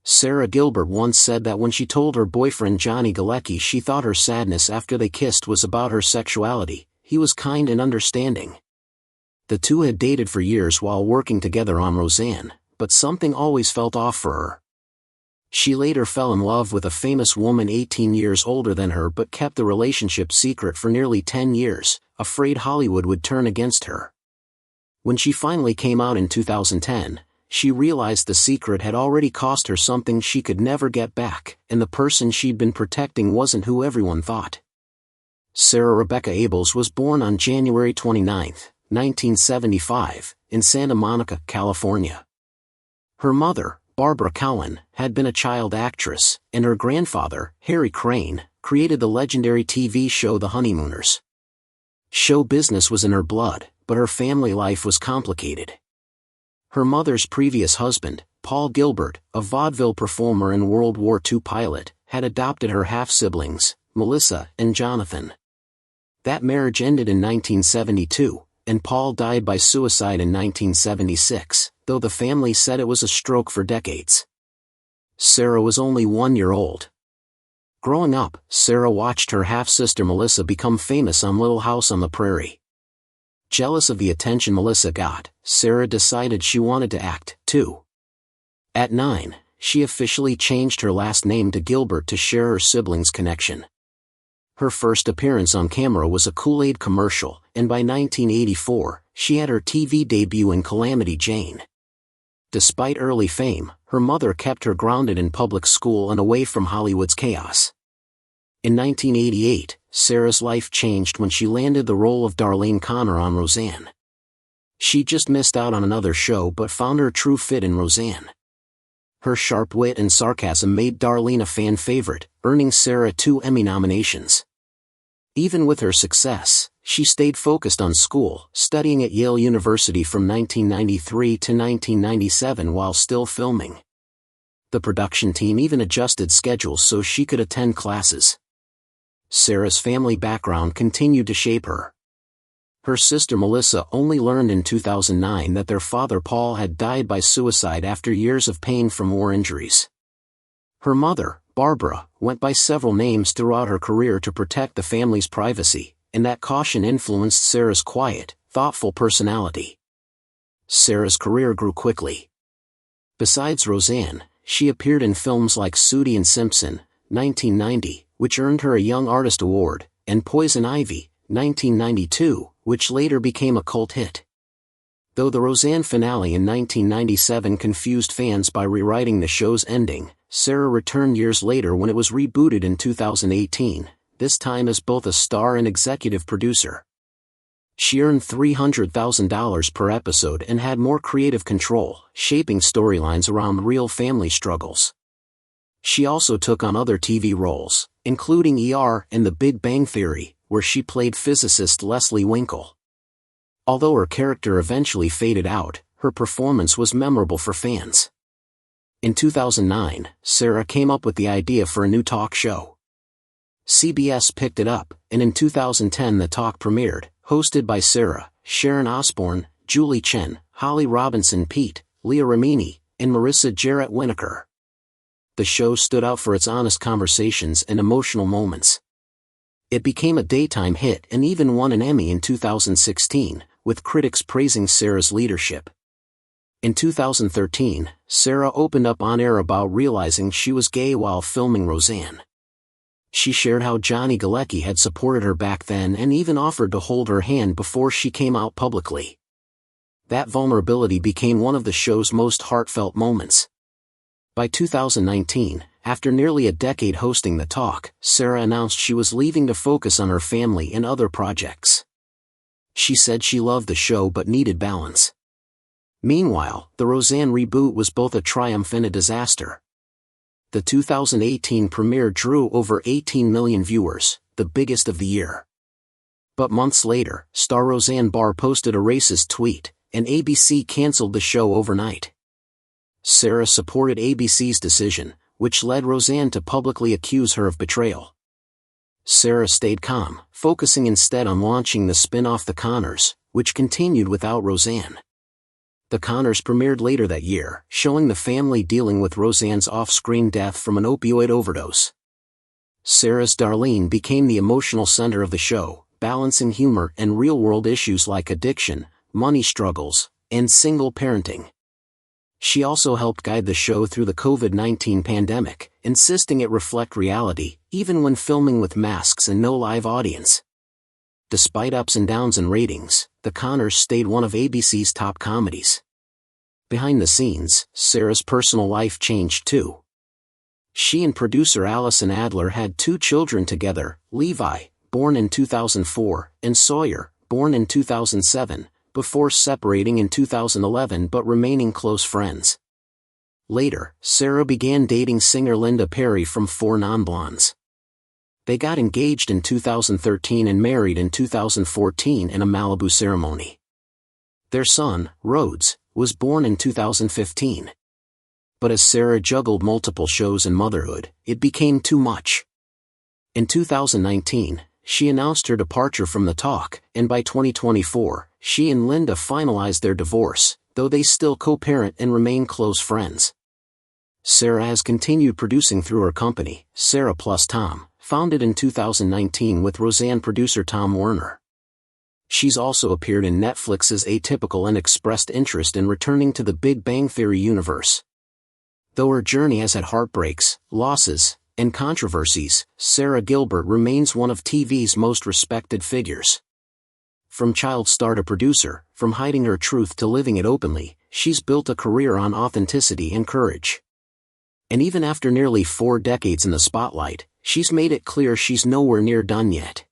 Sara Gilbert once said that when she told her boyfriend Johnny Galecki she thought her sadness after they kissed was about her sexuality. He was kind and understanding. The two had dated for years while working together on Roseanne, but something always felt off for her. She later fell in love with a famous woman 18 years older than her but kept the relationship secret for nearly 10 years, afraid Hollywood would turn against her. When she finally came out in 2010, she realized the secret had already cost her something she could never get back, and the person she'd been protecting wasn't who everyone thought. Sarah Rebecca Abels was born on January 29, 1975, in Santa Monica, California. Her mother, Barbara Cowan, had been a child actress, and her grandfather, Harry Crane, created the legendary TV show The Honeymooners. Show business was in her blood, but her family life was complicated. Her mother's previous husband, Paul Gilbert, a vaudeville performer and World War II pilot, had adopted her half-siblings, Melissa and Jonathan. That marriage ended in 1972, and Paul died by suicide in 1976, though the family said it was a stroke for decades. Sarah was only 1 year old. Growing up, Sarah watched her half-sister Melissa become famous on Little House on the Prairie. Jealous of the attention Melissa got, Sarah decided she wanted to act, too. At 9, she officially changed her last name to Gilbert to share her siblings' connection. Her first appearance on camera was a Kool-Aid commercial, and by 1984, she had her TV debut in Calamity Jane. Despite early fame, her mother kept her grounded in public school and away from Hollywood's chaos. In 1988, Sarah's life changed when she landed the role of Darlene Connor on Roseanne. She just missed out on another show but found her true fit in Roseanne. Her sharp wit and sarcasm made Darlene a fan favorite, earning Sarah 2 Emmy nominations. Even with her success, she stayed focused on school, studying at Yale University from 1993 to 1997 while still filming. The production team even adjusted schedules so she could attend classes. Sarah's family background continued to shape her. Her sister Melissa only learned in 2009 that their father Paul had died by suicide after years of pain from war injuries. Her mother, Barbara, went by several names throughout her career to protect the family's privacy, and that caution influenced Sarah's quiet, thoughtful personality. Sarah's career grew quickly. Besides Roseanne, she appeared in films like Sooty and Simpson, 1990, which earned her a Young Artist Award, and Poison Ivy, 1992, which later became a cult hit. Though the Roseanne finale in 1997 confused fans by rewriting the show's ending, Sarah returned years later when it was rebooted in 2018, this time as both a star and executive producer. She earned $300,000 per episode and had more creative control, shaping storylines around real family struggles. She also took on other TV roles, including ER and The Big Bang Theory, where she played physicist Leslie Winkle. Although her character eventually faded out, her performance was memorable for fans. In 2009, Sarah came up with the idea for a new talk show. CBS picked it up, and in 2010 The Talk premiered, hosted by Sarah, Sharon Osbourne, Julie Chen, Holly Robinson Peete, Leah Remini, and Marissa Jarrett Winokur. The show stood out for its honest conversations and emotional moments. It became a daytime hit and even won an Emmy in 2016, with critics praising Sarah's leadership. In 2013, Sarah opened up on-air about realizing she was gay while filming Roseanne. She shared how Johnny Galecki had supported her back then and even offered to hold her hand before she came out publicly. That vulnerability became one of the show's most heartfelt moments. By 2019, after nearly a decade hosting The Talk, Sarah announced she was leaving to focus on her family and other projects. She said she loved the show but needed balance. Meanwhile, the Roseanne reboot was both a triumph and a disaster. The 2018 premiere drew over 18 million viewers, the biggest of the year. But months later, star Roseanne Barr posted a racist tweet, and ABC canceled the show overnight. Sarah supported ABC's decision, which led Roseanne to publicly accuse her of betrayal. Sarah stayed calm, focusing instead on launching the spin-off The Connors, which continued without Roseanne. The Connors premiered later that year, showing the family dealing with Roseanne's off-screen death from an opioid overdose. Sara's Darlene became the emotional center of the show, balancing humor and real-world issues like addiction, money struggles, and single parenting. She also helped guide the show through the COVID-19 pandemic, insisting it reflect reality, even when filming with masks and no live audience. Despite ups and downs in ratings, The Connors stayed one of ABC's top comedies. Behind the scenes, Sara's personal life changed too. She and producer Allison Adler had 2 children together, Levi, born in 2004, and Sawyer, born in 2007, before separating in 2011 but remaining close friends. Later, Sara began dating singer Linda Perry from 4 Non-Blondes. They got engaged in 2013 and married in 2014 in a Malibu ceremony. Their son, Rhodes, was born in 2015. But as Sara juggled multiple shows and motherhood, it became too much. In 2019, she announced her departure from The Talk, and by 2024, she and Linda finalized their divorce, though they still co-parent and remain close friends. Sara has continued producing through her company, Sara plus Tom, founded in 2019 with Roseanne producer Tom Werner. She's also appeared in Netflix's Atypical and expressed interest in returning to the Big Bang Theory universe. Though her journey has had heartbreaks, losses, and controversies, Sara Gilbert remains one of TV's most respected figures. From child star to producer, from hiding her truth to living it openly, she's built a career on authenticity and courage. And even after nearly 4 decades in the spotlight, she's made it clear she's nowhere near done yet.